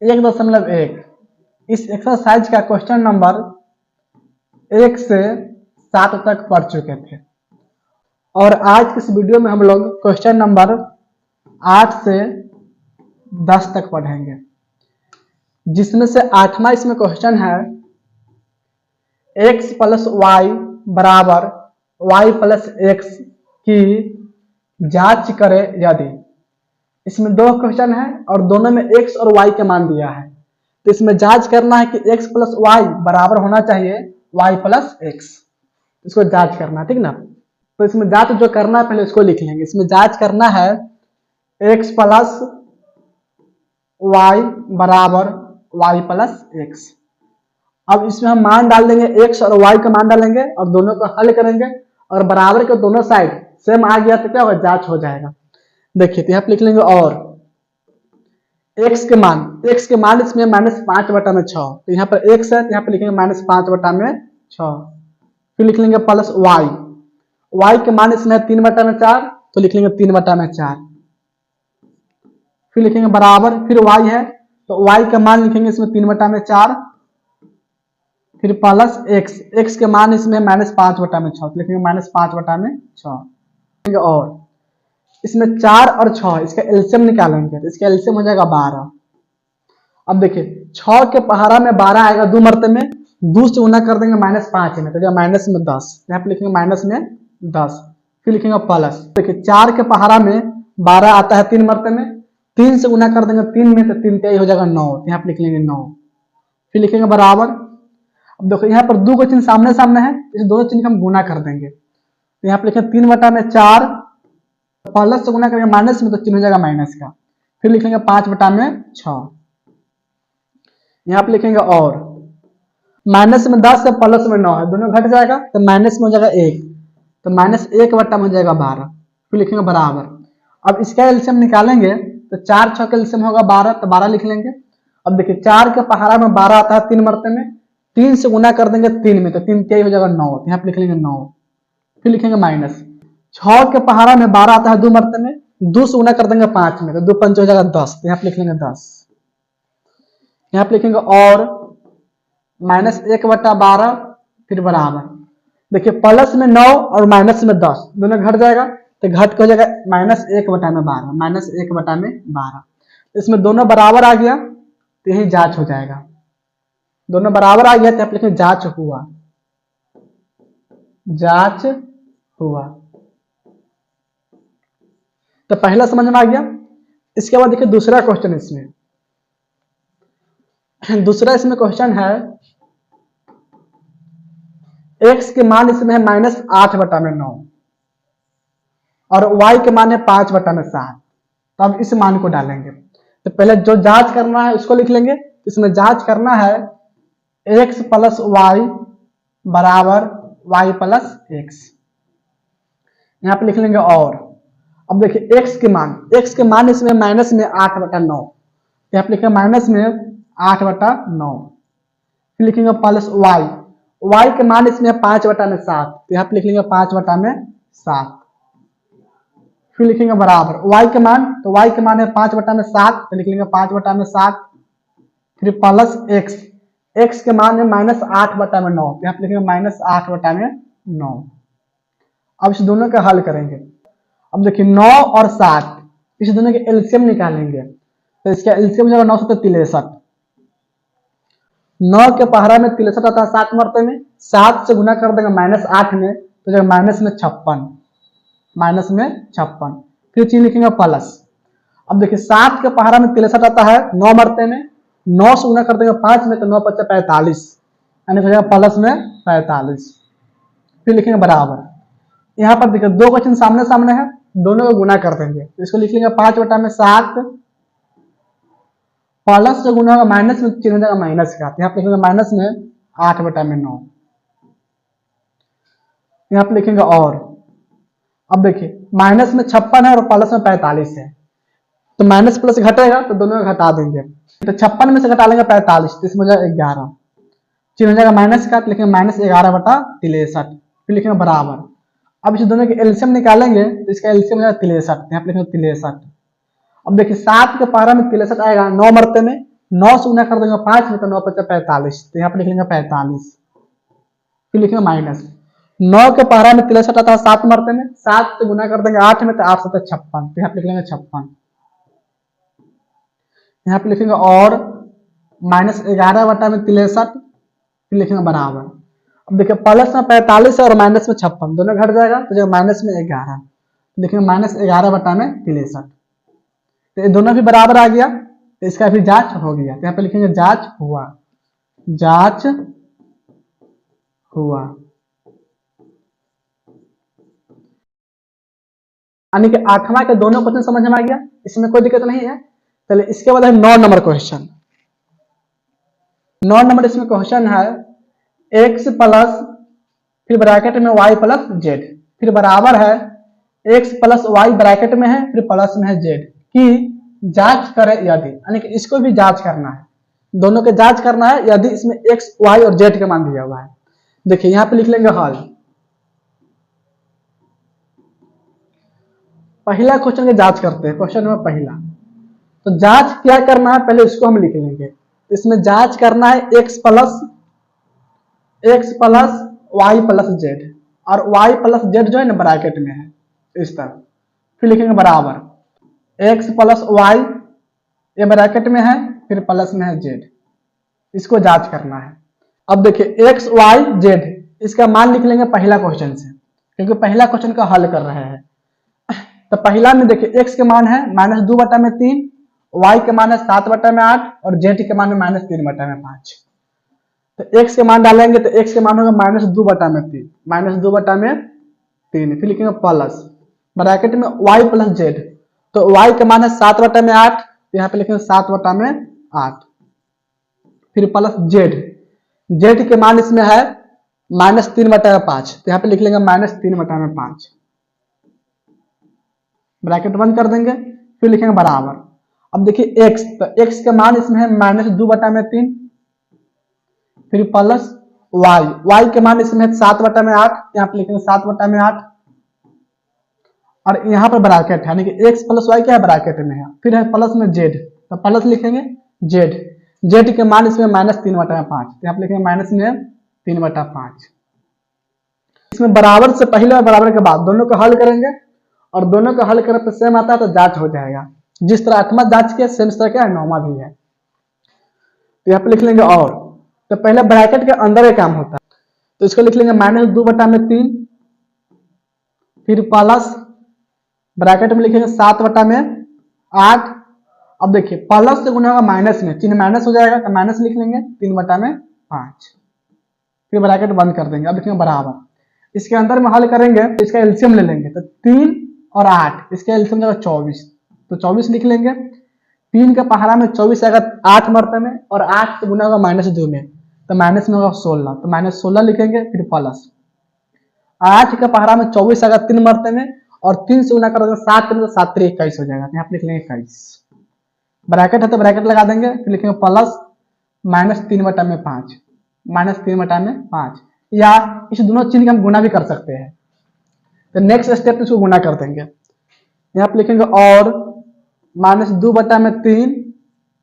1.1। इस एक्सरसाइज का question number 1 से 7 तक पढ़ चुके थे और आज की इस वीडियो में हम लोग क्वेश्चन नंबर 8 से 10 तक पढ़ेंगे, जिसमें से 8वां इसमें क्वेश्चन है x प्लस वाई बराबर y प्लस एक्स की जांच करे यदि। इसमें दो क्वेश्चन है और दोनों में x और y के मान दिया है, तो इसमें जांच करना है कि x प्लस वाई बराबर होना चाहिए y प्लस एक्स। इसको जांच करना है, ठीक ना। तो इसमें जांच जो करना है पहले इसको लिख लेंगे। इसमें जांच करना है x प्लस वाई बराबर y प्लस एक्स। अब इसमें हम मान डाल देंगे, x और y का मान डालेंगे और दोनों को हल करेंगे और बराबर के दोनों साइड सेम आ गया तो क्या होगा, जांच हो जाएगा। देखिए तो यहाँ पे लिख लेंगे और x के मान इसमें -5/6, तो यहाँ पर x है तो यहाँ पे लिखेंगे -5/6। फिर लिख लेंगे प्लस y के मान इसमें 3/4, तो लिख लेंगे 3/4। फिर लिखेंगे बराबर, फिर y है तो y का मान लिखेंगे इसमें 3/4। फिर प्लस x के मान इसमें -5/6, तो लिखेंगे -5/6। और इसमें 4 और 6 इसका एलसीएम निकालेंगे तो इसका एलसीएम हो जाएगा 12। अब देखिए 6 के पहाड़ा में 12 आएगा 2 मरते में, 2 से गुना कर देंगे -5 में, तो माइनस में 10, यहाँ पे लिखेंगे -10। फिर लिखेंगे प्लस, देखिए 4 के पहाड़ा में 12 आता है 3 मरते में, 3 से गुना कर देंगे 3 में, तो 3 3 हो जाएगा 9, यहाँ पे लिख लेंगे 9। फिर लिखेंगे बराबर। अब देखो यहाँ पर 2 का चिन्ह सामने सामने है, इस दोनों चिन्ह हम गुना कर देंगे, तो यहाँ पे लिखेंगे 3/4, प्लस से गुना करेंगे माइनस में, तो चिन्ह हो जाएगा माइनस का। फिर लिखेंगे 5/6, यहाँ पे लिखेंगे और माइनस में 10 है प्लस में 9 है, दोनों घट जाएगा तो माइनस में हो जाएगा 1, तो -1 हो जाएगा 12। फिर लिखेंगे बराबर। अब इसका एलसीएम निकालेंगे तो 4 6 का एलसीएम होगा 12, तो 12 लिख लेंगे। अब देखिए 4 के पहाड़ा में 12 आता है 3 मरते में, 3 से गुना कर देंगे 3 में, तो 3 3 हो जाएगा 9, यहाँ पे लिख लेंगे 9। फिर लिखेंगे माइनस, 6 के पहाड़ा में 12 आता है 2 मरते में, 2 से गुना कर देंगे 5 में, तो 2 5 हो जाएगा 10, तो यहाँ पे लिख लेंगे 10। यहाँ पे लिखेंगे और -1/12, फिर बराबर। देखिए प्लस में 9 और माइनस में 10 दोनों घट जाएगा, तो घट हो जाएगा -1/12। इसमें दोनों बराबर आ गया तो यही जांच हो जाएगा। दोनों बराबर आ गया तो आप लिखेंगे जांच हुआ। तो पहला समझ में आ गया। इसके बाद देखिए दूसरा क्वेश्चन, दूसरा इसमें क्वेश्चन है x के मान इसमें है -8/9 और y के मान है 5/7, तो अब इस मान को डालेंगे। तो पहले जो जांच करना है उसको लिख लेंगे। इसमें जांच करना है x प्लस वाई बराबर y प्लस एक्स, यहाँ पे लिख लेंगे और। अब देखिए x के मान इसमें माइनस में 8/9, यहाँ पे लिखेंगे माइनस में 8/9। फिर लिखेंगे प्लस y के मान इसमें 5/7, तो यहाँ पे लिख लेंगे 5/7। फिर लिखेंगे बराबर y के मान, तो y के मान है 5/7, तो लिख लेंगे 5/7। फिर प्लस x के मान है -8/9, तो यहाँ पे लिखेंगे -8/9। अब इस दोनों का हल करेंगे। अब देखिए 9 और 7 इस दोनों के एलसीएम निकालेंगे, तो इसका एलसीएम हो जाएगा 9 से 63। 9 के पहाड़ा में 63 आता है 7 मरते में, 7 से गुना कर देंगे -8 में, तो जाएगा -56। फिर चीज लिखेंगे प्लस। अब देखिए 7 के पहाड़ा में 63 आता है 9 मरते में, 9 से गुना कर देंगे 5 में, तो 9 5 45, यानी हो जाएगा प्लस में 45। फिर लिखेंगे बराबर। यहाँ पर देखिए 2 क्वेश्चन सामने सामने है, दोनों को गुना कर देंगे, तो इसको लिख लेंगे 5/7 प्लस से गुना होगा माइनस में, चिन्ह हो जाएगा माइनस का, यहाँ पे लिखेंगे माइनस में 8/9, यहाँ पे लिखेंगे और। अब देखिए माइनस में 56 है और प्लस में 45 है, तो माइनस प्लस घटेगा तो दोनों को घटा देंगे, तो 56 में से घटा लेंगे 45, तो इसमें हो जाएगा 11, चिन्ह हो जाएगा माइनस का, तो लिखेंगे -11/63। फिर लिखेंगे बराबर। अब इस दोनों के एलसीएम निकालेंगे, तो इसका एलसीएम हो जाएगा 63, यहाँ पे लिखेंगे 63। अब देखिए 7 के पहाड़ा में 63 आएगा 9 मरते में, 9 से गुना कर देंगे 5 में तो 9 पचा 45, तो यहाँ पे लिख लेंगे 45। फिर लिखेंगे माइनस 9 के पहरा में 63 आता है 7 मरते में, 7 से गुना कर देंगे 8 में तो 8 7 56, तो यहाँ पे लिख लेंगे 56। यहाँ पे लिखेंगे और माइनस 11 बटा में 63, फिर लिखेंगे बराबर। अब देखिए प्लस में 45 है और माइनस में 56, दोनों घट जाएगा तो जो माइनस में 11, लिखेंगे माइनस 11 बटा में 63, तो ये दोनों भी बराबर आ गया, तो इसका भी जांच हो गया, तो यहाँ पे लिखेंगे जांच हुआ, जांच हुआ। यानी कि 8वां के दोनों क्वेश्चन समझ में आ गया, इसमें कोई दिक्कत नहीं है। चलिए इसके बाद है 9 नंबर क्वेश्चन। 9 नंबर इसमें क्वेश्चन है x प्लस फिर ब्रैकेट में y प्लस z, फिर बराबर है x प्लस y ब्रैकेट में है फिर प्लस में है z की जांच करें यदि, यानी कि इसको भी जांच करना है, दोनों के जांच करना है यदि इसमें x y और z के मान दिया हुआ है। देखिए यहाँ पे लिख लेंगे हल। पहला क्वेश्चन की जांच करते हैं, क्वेश्चन नंबर पहला। तो जांच क्या करना है पहले इसको हम लिख लेंगे, इसमें जांच करना है x plus y plus z, और y प्लस z जो है ना ब्रैकेट में है इस तरह, फिर लिखेंगे बराबर x प्लस y ये ब्रैकेट में है फिर प्लस में है z, इसको जांच करना है। अब देखिए x y z इसका मान लिख लेंगे पहला क्वेश्चन से, क्योंकि पहला क्वेश्चन का हल कर रहे हैं। तो पहला में देखिए x के मान है -2 बटा में 3, y के मान है 7 बटा में 8 और z के मान है -3 बटा में 5। तो x के मान डालेंगे तो x के मान होगा -2 बटा में 3, -2 बटा में 3, फिर लिखेंगे प्लस ब्रैकेट में y प्लस z, तो y के मान है 7 बटा में 8, तो यहाँ पे लिखेंगे 7 बटा में 8, फिर प्लस z के मान इसमें है -3 बटा में 5, तो यहाँ पे लिख लेंगे -3 बटा में 5, ब्रैकेट बंद कर देंगे, फिर लिखेंगे बराबर। अब देखिए x, तो x के मान इसमें है -2 बटा में 3, फिर प्लस y के मान इसमें है 7 बटा में 8, यहाँ पे लिखेंगे 7 बटा में 8, और यहाँ पर ब्रैकेट है यानी कि x प्लस y क्या है ब्रैकेट में है, फिर है प्लस में z, तो प्लस लिखेंगे z के मान इसमें -3 बटा में 5, तो यहाँ पे लिखेंगे -3 बटा 5। इसमें बराबर से पहले और बराबर के बाद दोनों को हल करेंगे, और दोनों का हल करने पर सेम आता है तो जांच हो जाएगा। जिस तरह 8वां जांच किया सेम तरह क्या है 9वां भी है, तो यहाँ पे लिख लेंगे और, तो पहले ब्रैकेट के अंदर एक काम होता है, तो इसको लिख लेंगे -2 बटा में 3, फिर प्लस ब्रैकेट में लिखेंगे 7 बटा में 8। अब देखिए प्लस से गुना होगा माइनस में, चिन्ह माइनस हो जाएगा तो माइनस लिख लेंगे 3 बटा में 5, फिर ब्रैकेट बंद कर देंगे। अब लिखेंगे बराबर, इसके अंदर में हल करेंगे तो इसका एलसीएम ले लेंगे, तो 3 और 8 इसका एलसीएम जाएगा 24, तो 24 लिख लेंगे। 3 के पहाड़ा में 24 आएगा 8 मरते में, और 8 से गुना होगा -2 में, तो माइनस में होगा 16, तो -16 लिखेंगे, फिर प्लस 8 के पहाड़ा में 24 आएगा 3 मरते में, और 3 से गुना करोगे 7 में, तो 7 3 21 हो जाएगा, यहाँ पे लिख लेंगे 21, ब्रैकेट है तो ब्रैकेट लगा देंगे, फिर लिखेंगे प्लस -3 बटा में 5, -3 बटा में 5, या इस दोनों चिन्ह हम गुना भी कर सकते हैं। तो नेक्स्ट स्टेप इसको गुना कर देंगे, यहाँ पे लिखेंगे और -2 बटा में 3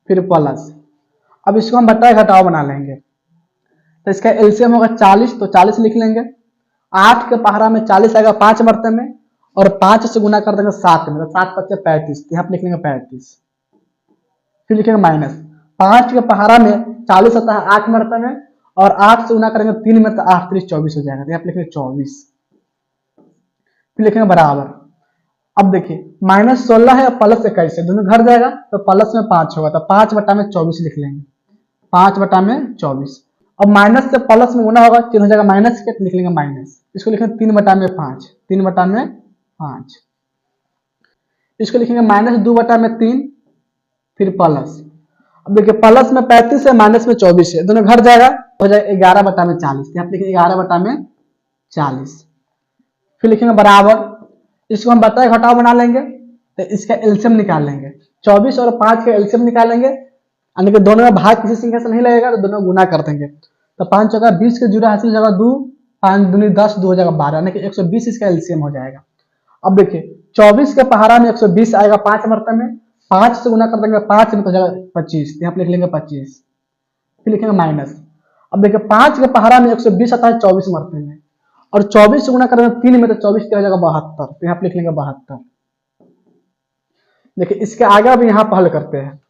फिर प्लस। अब इसको हम बटा घटाव बना लेंगे, तो इसका एलसीएम होगा 40, तो 40 लिख लेंगे। 8 के पहाड़ा में 40 आएगा 5 मरते में, और 5 से गुना कर देंगे 7 में, तो 7 5 35, यहाँ पे लिख लेंगे 35, फिर लिखेंगे माइनस 5 के पहाड़ा में 40 आता है 8 मरते में, और 8 से गुना करेंगे 3 में, तो 8 3 24 हो जाएगा, तो यहाँ पे लिखेंगे 24, फिर लिखेंगे बराबर। अब देखिए -16 है और प्लस 21 है, दोनों घट जाएगा तो प्लस में 5 होगा, तो 5 बटा में 24 लिख लेंगे, 5 बटा में 24। अब माइनस से प्लस में गुना होगा, चिन्ह हो जाएगा माइनस के, तो लिख लेंगे माइनस, इसको लिखेंगे 3 बटा में 5, 3 बटा में 5, इसको लिखेंगे -2 बटा में 3 फिर प्लस। अब देखिए प्लस में 35 है माइनस में 24 है, दोनों घट जाएगा, हो जाएगा 11 बटा में 40, यहाँ पे लिखेंगे 11 बटा में 40, फिर लिखेंगे बराबर। इसको हम बटा घटाव बना लेंगे, तो इसका एलसीएम निकाल लेंगे, 24 और 5 का एलसीएम निकालेंगे, यानी कि दोनों में भाग किसी संख्या से नहीं लगेगा, तो दोनों गुना कर देंगे, तो 5 चौका 20 के जुड़ा हासिल हो जाएगा 2, 5 दूनी 10, 2 हो जाएगा 12, यानी कि 120 इसका एलसीएम हो जाएगा। अब देखिए 24 के पहाड़ा में 120 आएगा 5 मरते में, 5 से गुना कर देंगे 5 में तो हो जाएगा 25, यहाँ पे लिख लेंगे 25, फिर लिखेंगे माइनस। अब देखिए 5 के पहाड़ा में 120 आता है 24 मरते में, और 24 से गुना कर देंगे 3 में तो 24 क्या हो जाएगा 72, तो यहाँ पे लिख लेंगे 72। देखिए इसके आगे अब यहाँ पर हल करते हैं,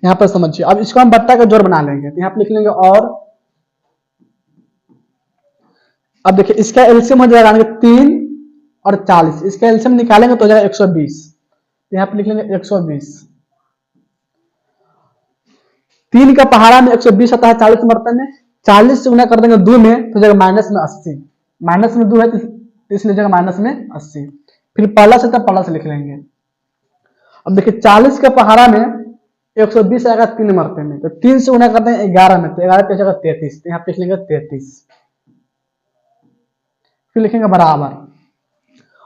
यहाँ पर समझिए। अब इसको हम बट्टा का जोड़ बना लेंगे, तो यहाँ पे लिख लेंगे और। अब देखिए इसका एलसीएम हो जाएगा 3 और 40, इसका एलसीएम निकालेंगे तो हो जाएगा 120, तो यहाँ पे लिख लेंगे 120। 3 का पहाड़ा में 120 आता है 40 मरते में, 40 से गुना कर देंगे 2 में तो जाएगा माइनस में 80, माइनस में 2 है तो इसलिए जाएगा माइनस में 80, फिर प्लस है तो प्लस लिख लेंगे। अब देखिए 40 के पहाड़ा में 120 आएगा 3 मरते में, तो 3 से गुना करते हैं 11 में, तो 11 पे जाएगा 33, तो यहाँ पे लिख लेंगे 33, फिर लिखेंगे बराबर।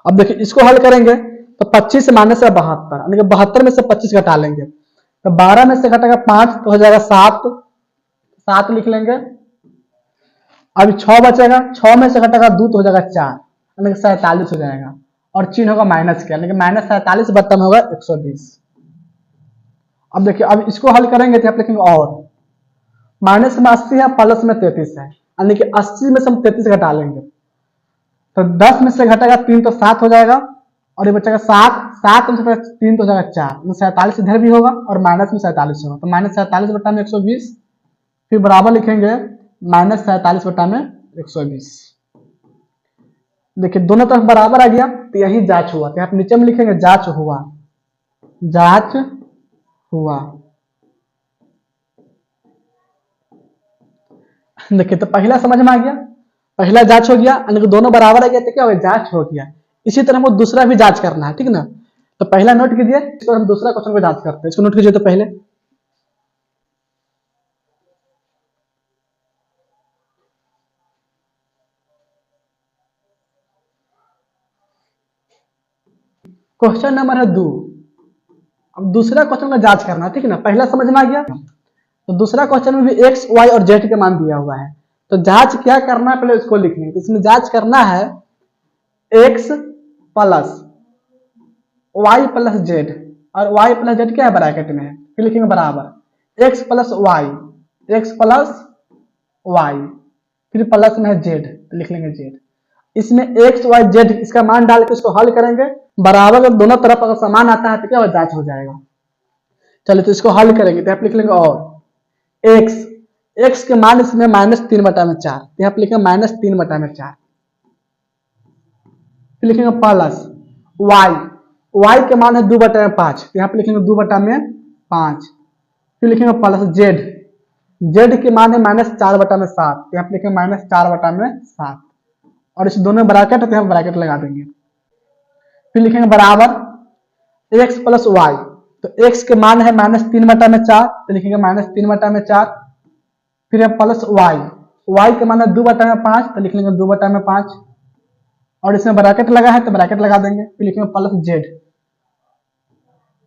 अब देखिए इसको हल करेंगे तो 25 से माइनस है 72, यानी कि 72 में से 25 घटा लेंगे, तो 12 में से घटेगा 5 तो हो जाएगा 7, 7 लिख लेंगे। अब 6 बचेगा, 6 में से घटेगा 2 तो हो जाएगा 4, यानी कि 47 हो जाएगा, और चिन्ह होगा माइनस का, यानी कि माइनस 47 बट्टा में होगा 120। अब देखिए अब इसको हल करेंगे तो यहाँ पे लिखेंगे और, माइनस में 80 है प्लस में 33 है, यानी कि 80 में से हम 33 घटा लेंगे, तो 10 में से घटेगा 3 तो 7 हो जाएगा, और ये बचेगा 7, 7 में से 3 तो हो जाएगा 4, 47 इधर भी होगा और माइनस में 47 होगा, तो माइनस 47 बट्टा में 120, फिर बराबर लिखेंगे माइनस 47 बट्टा में 120। देखिए दोनों तरफ बराबर आ गया, तो यही जांच हुआ, तो यहाँ पे नीचे में लिखेंगे जांच हुआ, जांच हुआ। देखिए तो पहला समझ में आ गया, पहला जांच हो गया, यानी कि दोनों बराबर आ गया, तो क्या हो गया जांच हो गया। इसी तरह हमको दूसरा भी जांच करना है, ठीक ना। तो पहला नोट कीजिए, इसको हम दूसरा क्वेश्चन को जांच करते हैं, इसको नोट कीजिए। तो पहले क्वेश्चन नंबर है 2। अब दूसरा क्वेश्चन का जांच करना है, ठीक है ना। पहला समझ में आ गया, तो दूसरा क्वेश्चन में भी एक्स वाई और जेड के मान दिया हुआ है, तो जांच क्या करना है पहले इसको लिखने। तो इसमें जांच करना है x plus y plus z, और वाई प्लस जेड क्या है ब्रैकेट में है, फिर लिखेंगे बराबर x plus y, x plus y, फिर प्लस में है जेड, तो लिख लेंगे जेड। इसमें एक्स वाई जेड इसका मान डाल के इसको हल करेंगे, बराबर अगर दोनों तरफ अगर समान आता है तो क्या जांच हो जाएगा। चलिए तो इसको हल करेंगे, तो यहाँ पे लिख लेंगे और एक्स, एक्स के मान इसमें -3 बटा में 4, तो यहाँ पे लिखेंगे -3 बटा में 4, फिर लिखेंगे प्लस वाई, वाई के मान है 2 बटा में 5, तो यहाँ पे लिखेंगे 2 बटा में 5, फिर लिखेंगे प्लस जेड, जेड के मान है -4 बटा में 7, तो यहाँ पे लिखेंगे -4 बटा में 7, और इस दोनों ब्रैकेट है तो यहाँ ब्रैकेट लगा देंगे, फिर लिखेंगे बराबर एक्स प्लस वाई, तो एक्स के मान है -3 बटा में 4, तो लिखेंगे -3 बटा में 4, फिर प्लस वाई, वाई के मान है 2 बटा में 5, तो लिख लेंगे 2 बटा में 5, और इसमें ब्रैकेट लगा है तो ब्रैकेट लगा देंगे, फिर लिखेंगे प्लस जेड,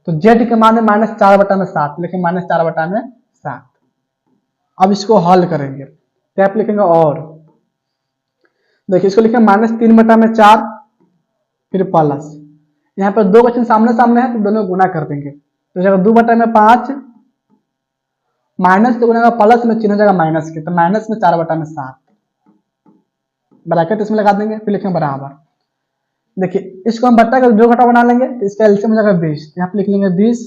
तो जेड के मान है -4 बटा में 7, लिखेंगे -4 बटा में 7। अब इसको हल करेंगे, तो आप लिखेंगे और, देखिए इसको लिखेंगे -3 बटा में 4, फिर प्लस, यहाँ पर दो क्वेश्चन सामने सामने है तो दोनों गुना कर देंगे, तो जाएगा 2 बटा में 5, माइनस से गुना प्लस में चिन्ह हो जाएगा माइनस के, तो माइनस में 4 बटा में 7, ब्रैकेट इसमें लगा देंगे, फिर लिखेंगे बराबर। देखिए इसको हम बट्टा का जो घटा बना लेंगे, तो इसका एलसीएम हो जाएगा 20, यहाँ पे लिख लेंगे 20,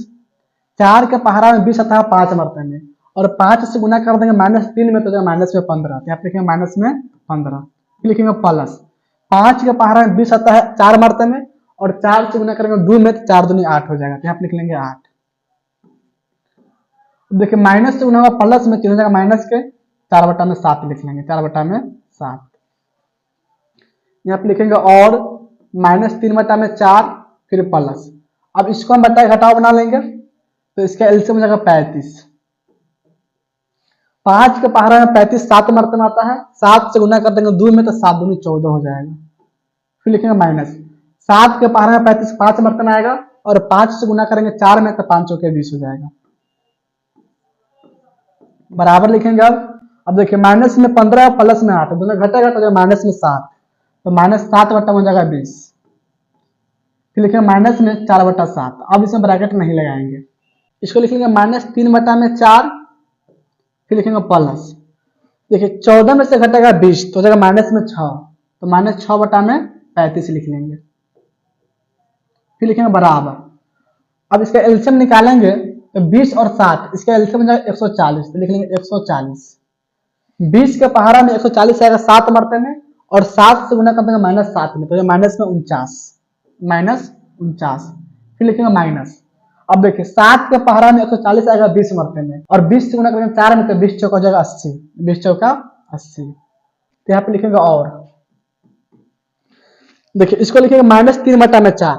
4 के पहाड़ा में 20 आता है 5 मरते में, और 5 से गुना कर देंगे -3 में, तो जाएगा -15, तो यहाँ पे लिखेंगे -15, फिर लिखेंगे प्लस 5 के पहाड़ा में 20 आता है 4 मरते में, और 4 से गुना करेंगे 2 में, तो 4 दूनी 8 हो जाएगा, तो यहाँ पे लिख लेंगे 8। देखिए माइनस से गुना होगा प्लस में, चिन्ह हो जाएगा माइनस के, 4 बटा में 7 लिख लेंगे, 4 बटा में 7, यहाँ पे लिखेंगे और -3 बटा में 4, फिर प्लस। अब इसको हम बटा घटाव बना लेंगे, तो इसका एलसीएम हो जाएगा 35, 5 के पहाड़ा में 35 7 मरते में आता है, 7 से गुना कर देंगे 2 में, तो 7 दूनी 14 हो जाएगा, फिर लिखेंगे माइनस 7 के पहाड़ा में 35 5 मरते में आएगा, और 5 से गुना करेंगे 4 में, तो 5 चौके 20 हो जाएगा, बराबर लिखेंगे। अब देखिए माइनस में 15 प्लस में 8 दोनों घटेगा, तो माइनस में 7, तो -7 बटा हो जाएगा 20, फिर लिखेंगे माइनस में 4/7। अब इसमें ब्रैकेट नहीं लगाएंगे। इसको लिखेंगे -3/4, फिर लिखेंगे प्लस। देखिए 14 में से घटेगा 20 तो हो जाएगा -6, तो -6/35 लिख लेंगे। फिर लिखेंगे बराबर। अब इसका एलसीएम निकालेंगे तो 20 और 7, इसका एलसीएम हो जाएगा 140, तो लिख लेंगे 140। 20 के पहाड़ा में 140 आएगा 7 मरते में, और 7 से गुना कर देंगे -7 में, तो माइनस में 49। फिर लिखेंगे माइनस। अब देखिए 7 के पहाड़ा में 140 आएगा 20 मरते में, और 20 से गुना करेंगे 4 में, तो 20 चौका हो जाएगा 80। 20 चौका 80। तो यहाँ पे लिखेंगे और। देखिए इसको लिखेंगे -3/4,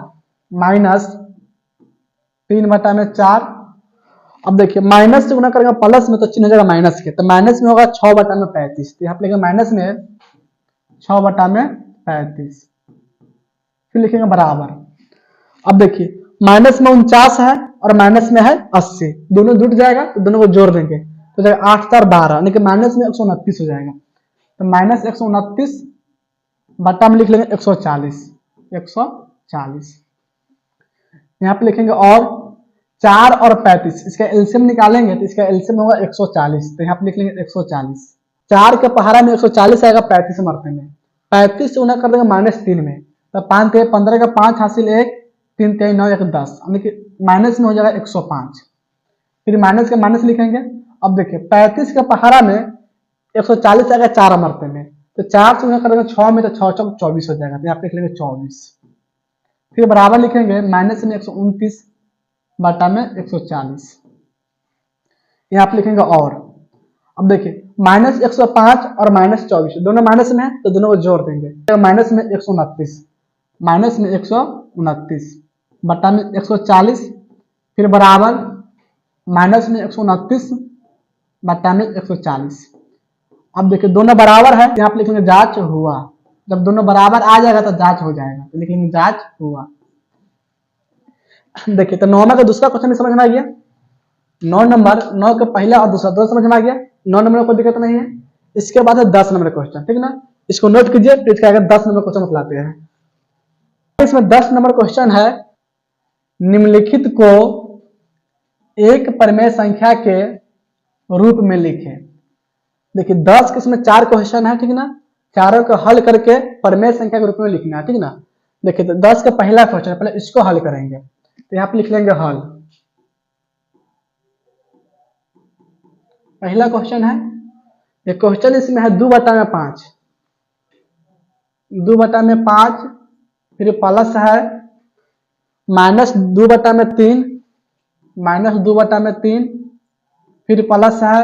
-3/4। अब देखिए माइनस से गुना करेंगे प्लस में, तो चिन्ह हो जाएगा माइनस के, तो माइनस में होगा 6/35। तो यहाँ पे लिखेंगे माइनस में 6/35। फिर लिखेंगे बराबर। अब देखिए माइनस में 49 है और माइनस में है 80, दोनों जुट जाएगा तो दोनों को जोड़ देंगे, तो जाएगा 8 4 12, यानी कि माइनस में 129 हो जाएगा। तो -129 बटा में लिख लेंगे 140। यहाँ पे लिखेंगे और 4 और 35, इसका एलसीएम निकालेंगे तो इसका एलसीएम होगा 140, तो यहाँ पे लिख लेंगे 140। 4 के पहाड़ा में 140 आएगा 35 मरते में, 35 से गुना कर देंगे -3 में, तो 5 3 15 का 5 हासिल 1, 3 3 9 1 10, यानी कि माइनस में हो जाएगा 105। फिर माइनस का माइनस लिखेंगे। अब देखिए 35 के पहाड़ा में 140 आएगा 4 मरते में, तो 4 से गुना कर देंगे 6 में, तो 6 चौक 24 हो जाएगा, तो यहाँ पे लिख लेंगे 24। फिर बराबर लिखेंगे माइनस में 129 बटा में 140, यहाँ पे लिखेंगे और। अब देखिए -105 और -24 दोनों माइनस में है, तो दोनों को जोड़ देंगे, तो माइनस में 129 बटा में 140, फिर बराबर माइनस में 129 बटा में 140। अब देखिए दोनों बराबर है, यहाँ पे लिखेंगे जांच हुआ। जब दोनों बराबर आ जाएगा तो जांच हो जाएगा, तो लिखेंगे जांच हुआ। देखिए तो 9 का दूसरा क्वेश्चन समझ में आ गया। 9 नंबर, 9 का पहला और दूसरा दोनों समझ में आ गया। 9 नंबर में कोई दिक्कत नहीं है। इसके बाद है 10 नंबर क्वेश्चन, ठीक ना, इसको नोट कीजिए, फिर इसका आगे 10 नंबर क्वेश्चन बतलाते हैं। इसमें 10 नंबर क्वेश्चन है, निम्नलिखित को एक परिमेय संख्या के रूप में लिखे। देखिए 10 के इसमें 4 क्वेश्चन है, ठीक ना, चारों को हल करके परिमेय संख्या के रूप में लिखना है, ठीक ना। देखिए तो 10 का पहला क्वेश्चन, पहले इसको हल करेंगे, तो यहाँ पे लिख लेंगे हल। पहला क्वेश्चन है, ये क्वेश्चन इसमें है 2/5, 2/5, फिर प्लस है -2/3, -2/3, फिर प्लस है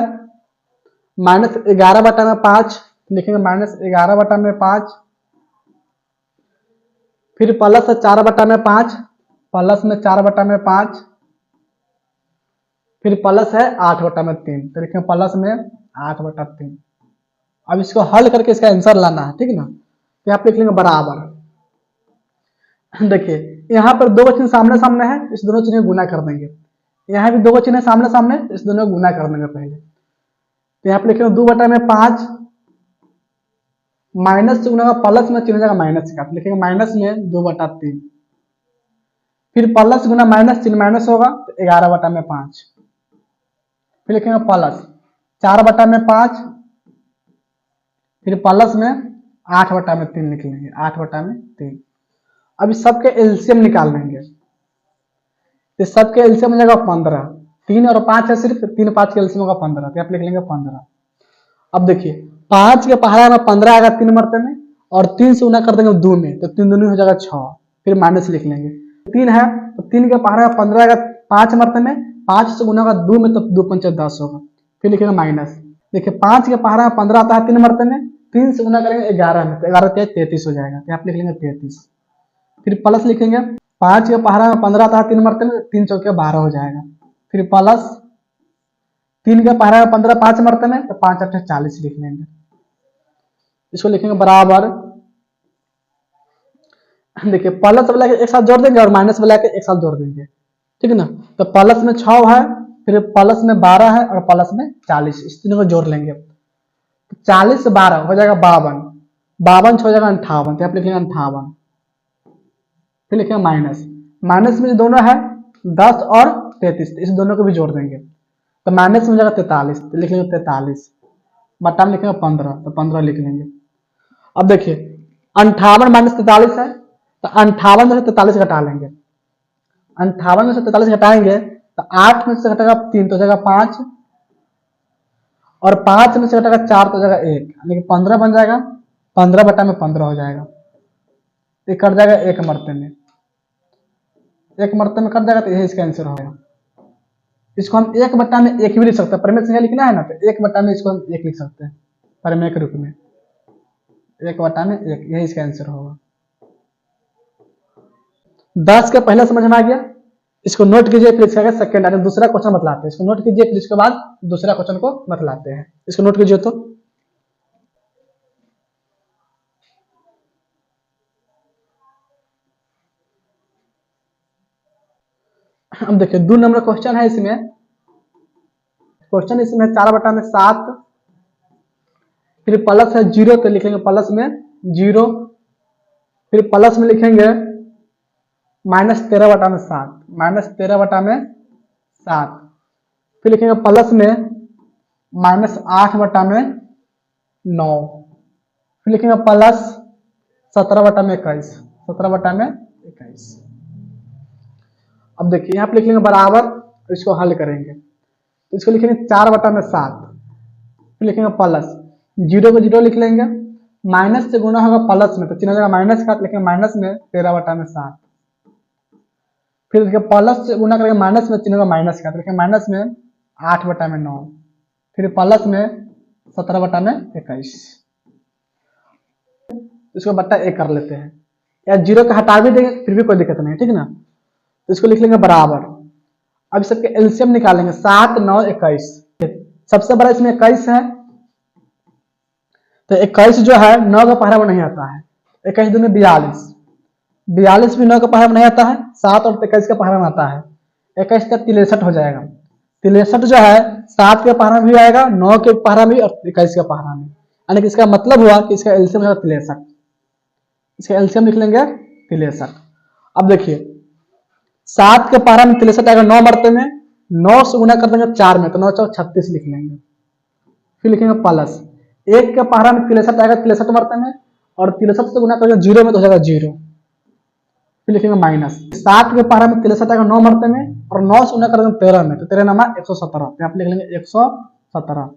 -11/5, लिखेंगे -11/5, फिर प्लस है 4/5, प्लस में 4/5, फिर प्लस है 8/3, तो लिखेंगे प्लस में 8/3। अब इसको हल करके इसका आंसर लाना है, ठीक ना, तो यहाँ पे लिख लेंगे बराबर। देखिए यहाँ पर दो चिन्ह सामने सामने है, इस दोनों चिन्ह गुना कर देंगे। यहाँ भी दो चिन्ह सामने सामने, इस दोनों गुना कर देंगे पहले। तो यहाँ पे लिखेंगे 2/5, माइनस से गुना का प्लस में चिन्ह जाएगा माइनस का, तो लिखेंगे माइनस में 2/3, फिर प्लस गुना माइनस, चिन्ह माइनस होगा तो 11/5, फिर लिखेंगे प्लस 4/5, फिर प्लस में 8/3 लिख लेंगे, 8/3। अब इस सबके एलसीएम निकाल लेंगे, तो सबके एलसीएम हो जाएगा 15, 3 और 5 है सिर्फ, 3 5 के एलसीएम होगा 15, तो आप लिख लेंगे 15। अब देखिए 5 के पहाड़ा में 15 आएगा 3 मरते में, और 3 से गुना कर देंगे 2 में, तो 3 दूनी हो जाएगा 6, फिर माइनस लिख लेंगे। 3 है तो 3 के पहाड़ा में 15 आएगा 5 मरते में, 5 से गुना होगा 2 में, तो 2 5 10 होगा, फिर लिखेंगे माइनस। देखिए 5 के पहाड़ा में 15 आता है 3 मरते में, 3 से गुना करेंगे 11 में, तो 11 33 हो जाएगा, तो यहाँ पे लिख लेंगे 33, फिर प्लस लिखेंगे। 5 के पहाड़ा में 15 आता है 3 मरते में, 3 चौके 12 हो जाएगा, फिर प्लस 3 के पहाड़ा में 15 5 मरते में, तो 5 8 40 लिख लेंगे। इसको लिखेंगे बराबर। देखिए प्लस वाला के एक साथ जोड़ देंगे और माइनस वाला के एक साथ जोड़ देंगे, ठीक है ना। तो प्लस में 6 है, फिर प्लस में 12 है, और प्लस में 40, इस तीनों को जोड़ लेंगे। 40 से 12 हो जाएगा 52, 52 हो जाएगा 58, तो आप लिख लेंगे 58, फिर लिखेंगे माइनस, माइनस में जो दोनों है 10 और 33, इस दोनों को भी जोड़ देंगे तो माइनस में हो जाएगा 43, तो लिख लेंगे 43, बटा में लिखेंगे 15, तो 15 लिख लेंगे। अब देखिए 58 माइनस 43 है, तो 58 में से 43 घटा लेंगे, 58 में से 43 घटाएंगे तो 8 में से घटेगा 3 तो हो जाएगा 5, और 5 में से घटेगा 4 तो हो जाएगा 1, यानी कि 15 बन जाएगा, 15 बटा में 15 हो जाएगा, ये कट जाएगा एक मरते में, एक मरते में कट जाएगा, तो यही इसका आंसर होगा। इसको हम एक बट्टा में एक भी लिख सकते हैं, परिमेय संख्या लिखना है ना तो एक बट्टा में इसको हम एक लिख सकते हैं परिमेय के रूप में, एक बट्टा में एक, यही इसका आंसर होगा। 10 के पहले समझ में आ गया, इसको नोट कीजिए, फिर इसका सेकंड यानी दूसरा क्वेश्चन बतलाते हैं, इसको नोट कीजिए, फिर इसके बाद दूसरा क्वेश्चन को बतलाते हैं, इसको नोट कीजिए। तो अब देखिए 2 नंबर क्वेश्चन है, इसमें क्वेश्चन इसमें 4 बटा में 7, फिर प्लस है 0 तो लिखेंगे प्लस में 0, फिर प्लस में लिखेंगे माइनस 13 बटा में 7, माइनस 13 बटा में 7, फिर लिखेंगे प्लस में माइनस 8 बटा में 9, फिर लिखेंगे प्लस 17 बटा में 21, 17 बटा में 21। अब देखिए यहाँ पे लिख लेंगे बराबर, इसको हल करेंगे तो इसको लिखेंगे 4 बटा में 7, फिर लिखेंगे प्लस 0 को 0 लिख लेंगे, माइनस से गुना होगा प्लस में तो चिन्ह हो जाएगा माइनस का, तो लिखेंगे माइनस में 13 बटा में 7, फिर देखिए प्लस से गुना करेंगे माइनस में, चिन्ह होगा माइनस का, तो लिखेंगे माइनस में 8 बटा में 9, फिर प्लस में 17 बटा में 21। इसको बट्टा 1 कर लेते हैं, या 0 का हटा भी देंगे फिर भी कोई दिक्कत नहीं, ठीक ना। तो इसको लिख लेंगे बराबर, अब सबके एलसीएम निकालेंगे, 7 9 21, सबसे बड़ा इसमें 21 है, तो 21 जो है 9 का पहरा में नहीं आता है, 21 दूनी 42, 42 भी 9 का पहरा में नहीं आता है, 7 और 21 का पहरा में आता है, 21 का 63 हो जाएगा, 63 जो है 7 के पहरा में भी आएगा, 9 के पहरा में और 21 के पहरा में, यानी कि इसका मतलब हुआ कि इसका एलसीएम है 63, इसका एलसीएम लिख लेंगे 63। अब देखिए 7 के पहरा में 63 आएगा 9 मरते में, 9 से गुना कर देंगे 4 में तो 9 4 36 लिख लेंगे, फिर लिखेंगे प्लस 1 के पहरा में 63 आएगा 63 मरते में, और 63 से गुना करेंगे 0 में तो हो जाएगा 0, फिर लिखेंगे माइनस 7 के पहरा में 63 आएगा 9 मरते में, और 9 से गुना कर देंगे 13 में तो 13 नमा 117, यहाँ पे लिख लेंगे 117।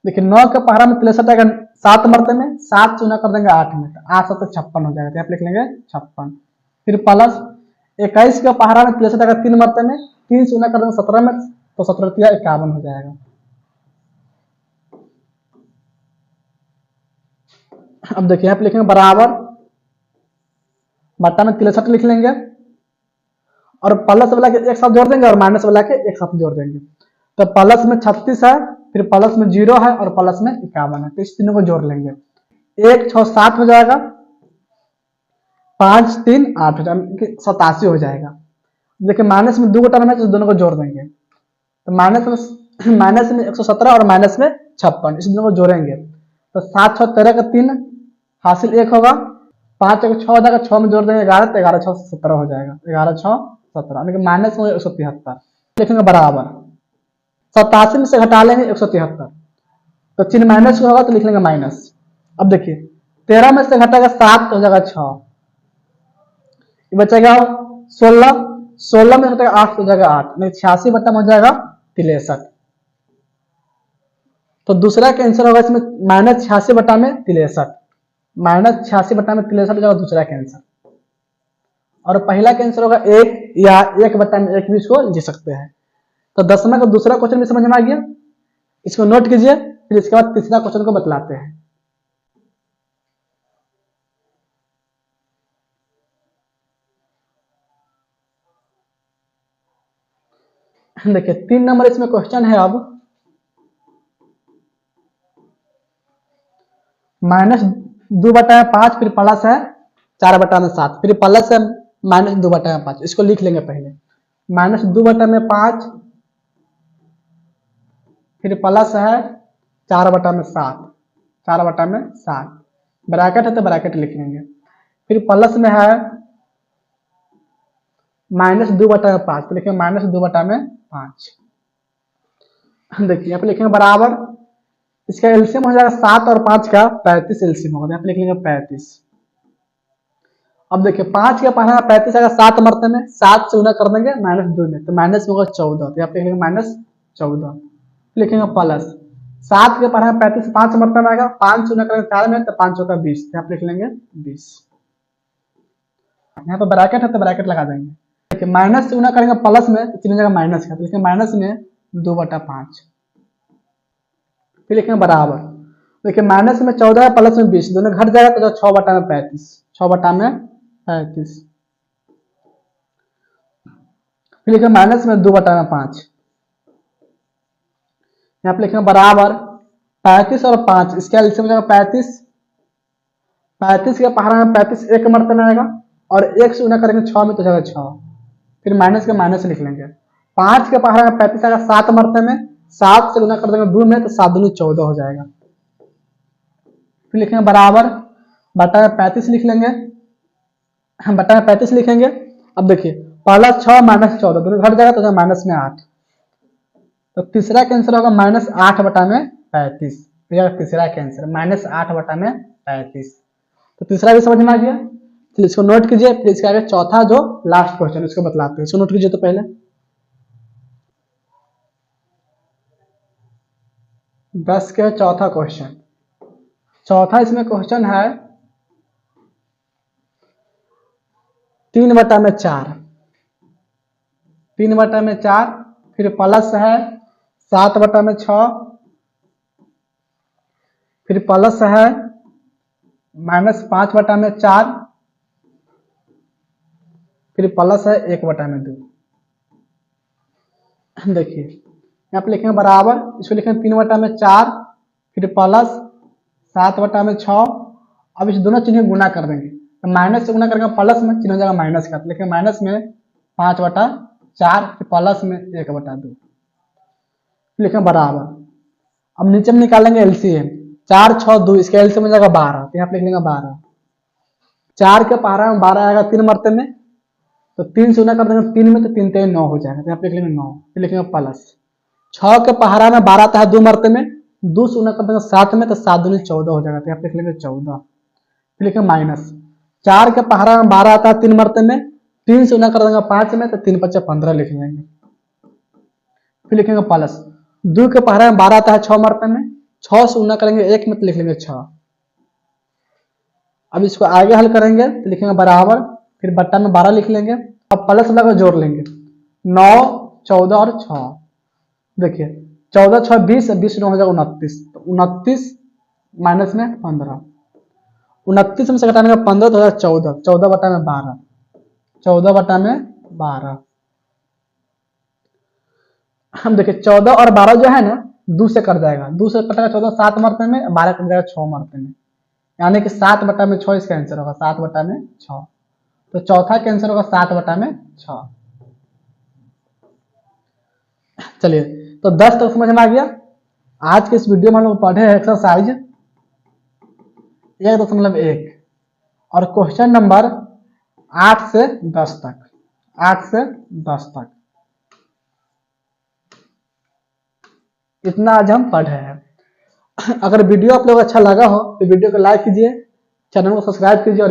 देखिए 9 के पहरा में 63 आएगा 7 मरते में, 7 से गुना कर देंगे 8 में तो 8 7 56 हो जाएगा, तो यहाँ पे लिख लेंगे 56, फिर प्लस 21 के पहरा में 63 आएगा 3 मरते में, 3 से गुना कर देंगे 17 में तो 17 51 हो जाएगा। अब देखिए यहाँ पे लिखेंगे बराबर, बट्टा में 63 लिख लेंगे, और प्लस वाला के एक साथ जोड़ देंगे और माइनस वाला के एक साथ जोड़ देंगे, तो प्लस में 36 है, फिर प्लस में 0 है और प्लस में 51 है, तो इस तीनों को जोड़ लेंगे, 1 6 7 हो जाएगा, 5 3 8 हो जाएगा, 87 हो जाएगा। देखिए माइनस में 2 गोटा बना तो दोनों को जोड़ देंगे, तो माइनस में 117 और माइनस में 56, इस दोनों को जोड़ेंगे तो 7 6 13 का 3 हासिल 1 होगा, 5 6 हो जाएगा, 6 में जोड़ देंगे 11 तो 11 6 17 हो जाएगा, 11 6 17, यानी कि माइनस में 173 लिखेंगे बराबर, 87 में से घटा लेंगे 173 तो चिन्ह माइनस होगा तो लिख लेंगे माइनस। अब देखिए 13 में से घटाएगा 7 तो हो जाएगा 6, ये बचेगा 16, 16 में घटाएगा 8 तो हो जाएगा 8, नहीं 86 बटा में हो जाएगा 63, तो दूसरा का आंसर होगा इसमें माइनस 86 बटा में 63, माइनस 86 बटा में 63 हो जाएगा दूसरा का आंसर, और पहला का आंसर होगा 1 या 1 बटा में 1 भी इसको लिख सकते हैं। तो 10वां का दूसरा क्वेश्चन भी समझ में आ गया, इसको नोट कीजिए, फिर इसके बाद तीसरा क्वेश्चन को बतलाते हैं। देखिए 3 नंबर इसमें क्वेश्चन है, अब माइनस 2 बटा में 5, फिर प्लस है 4 बटा में 7, फिर प्लस है माइनस 2 बटा में 5, इसको लिख लेंगे पहले, माइनस 2 बटा में 5, फिर प्लस है 4 बटा में 7, 4 बटा में 7, ब्रैकेट है तो ब्रैकेट लिख लेंगे, फिर प्लस में है -2/5, तो लिखेंगे -2/5। देखिए यहाँ पे लिखेंगे बराबर, इसका एलसीएम हो जाएगा 7 और 5 का 35 एलसीएम होगा, यहाँ पे लिख लेंगे 35। अब देखिए 5 के पढ़ा 35 आएगा 7 मरते में, 7 से गुना कर देंगे -2 में, तो माइनस में होगा 14, तो यहाँ पे लिखेंगे -14, लिखेंगे प्लस 7 के पढ़ा 35 5 मरते में आएगा, 5 से गुना करेंगे 4 में, तो 5 का 20, यहाँ पे लिख लेंगे 20। यहाँ पे ब्रैकेट है तो ब्रैकेट लगा देंगे। देखिए माइनस से गुना करेंगे प्लस में, तो जगह माइनस का, तो लिखेंगे माइनस में 2/5, फिर लिखेंगे बराबर, देखिए माइनस में 14 है प्लस में 20, दोनों घट जाएगा तो 6/35, 6/35, फिर लिखेंगे माइनस में 2/5, यहाँ पे लिखेंगे बराबर 35 और 5, इसका एलसीएम हो जाएगा 35, 35 के पहाड़ा में 35 एक मरते में आएगा, और 1 से गुना करेंगे 6 में, तो जाएगा 6, फिर माइनस के माइनस लिख लेंगे। 5 के पहाड़ा में 35 आएगा 7 मरते में, 7 से गुना कर देंगे 2 में, तो 7 दूनी 14 हो जाएगा, फिर लिखेंगे बराबर बटा में 35 लिख लेंगे, हम बटा में 35 लिखेंगे। अब देखिए पहला 6 -14 दोनों घट जाएगा, तो माइनस में 8, तो तीसरा कैंसर होगा -8/35, तीसरा कैंसर -8/35, तो तीसरा भी समझ में आ गया। तो इसको नोट कीजिए, फिर इसके आगे चौथा जो लास्ट क्वेश्चन इसको बतलाते हैं, इसको नोट कीजिए। तो पहले 10 के चौथा क्वेश्चन, चौथा इसमें क्वेश्चन है 3/4, 3/4, फिर प्लस है 7/6, फिर प्लस है -5/4, फिर प्लस है 1/2। देखिए यहाँ पे लिखेंगे बराबर, इसको लिखेंगे 3/4, फिर प्लस 7/6, अब इस दोनों चिन्ह गुना कर देंगे, तो माइनस से गुना करेंगे प्लस में, चिन्ह हो जाएगा माइनस का, तो लिखेंगे माइनस में 5/4, फिर प्लस में 1/2, लिखेंगे बराबर। अब नीचे में निकालेंगे एलसीएम, 4 6 2, इसका एलसीएम हो जाएगा 12, तो यहाँ पे लिख लेंगे 12। 4 के पहाड़ा में 12 आएगा 3 मरते में, तो 3 से गुना कर देंगे 3 में, तो 3 3 9 हो जाएगा, तो यहाँ पे लिख लेंगे 9, फिर लिखेंगे प्लस 6 के पहाड़ा में 12 आता है 2 मरते में, 2 से गुना कर देंगे 7 में, तो 7 दूनी 14 हो जाएगा, तो यहाँ पे लिख लेंगे 14, फिर लिखेंगे माइनस 4 के पहाड़ा में 12 आता है 3 मरते में, 3 से गुना कर देंगे 5 में, तो 3 5 15 लिख लेंगे, फिर लिखेंगे प्लस 2 के पहाड़ा में 12 आता है 6 मरते में, 6 से गुना करेंगे 1 में, तो लिख लेंगे 6। अब इसको आगे हल करेंगे, तो लिखेंगे बराबर, फिर बट्टा में 12 लिख लेंगे, अब प्लस लगा जोड़ लेंगे, 9 14 और 6, देखिए 14 6 20, 20 9 हो जाएगा 29, तो 29 माइनस में 15, 29 में से घटाने का 15, तो 14, 14/12, 14/12। हम देखिए 14 और 12 जो है ना 2 से कट जाएगा, 2 से कटेगा 14 7 मरते में, 12 कट जाएगा 6 मरते में, यानी कि 7/6 इसका आंसर होगा, 7/6, तो चौथा कैंसर होगा 7/6। चलिए तो 10 तक समझ में आ गया। आज के इस वीडियो में हम लोग पढ़े हैं एक्सरसाइज 1.1 और क्वेश्चन नंबर 8 से 10 तक, 8 से 10 तक इतना आज हम पढ़े हैं। अगर वीडियो आप लोग अच्छा लगा हो तो वीडियो को लाइक कीजिए, चैनल को सब्सक्राइब कीजिए और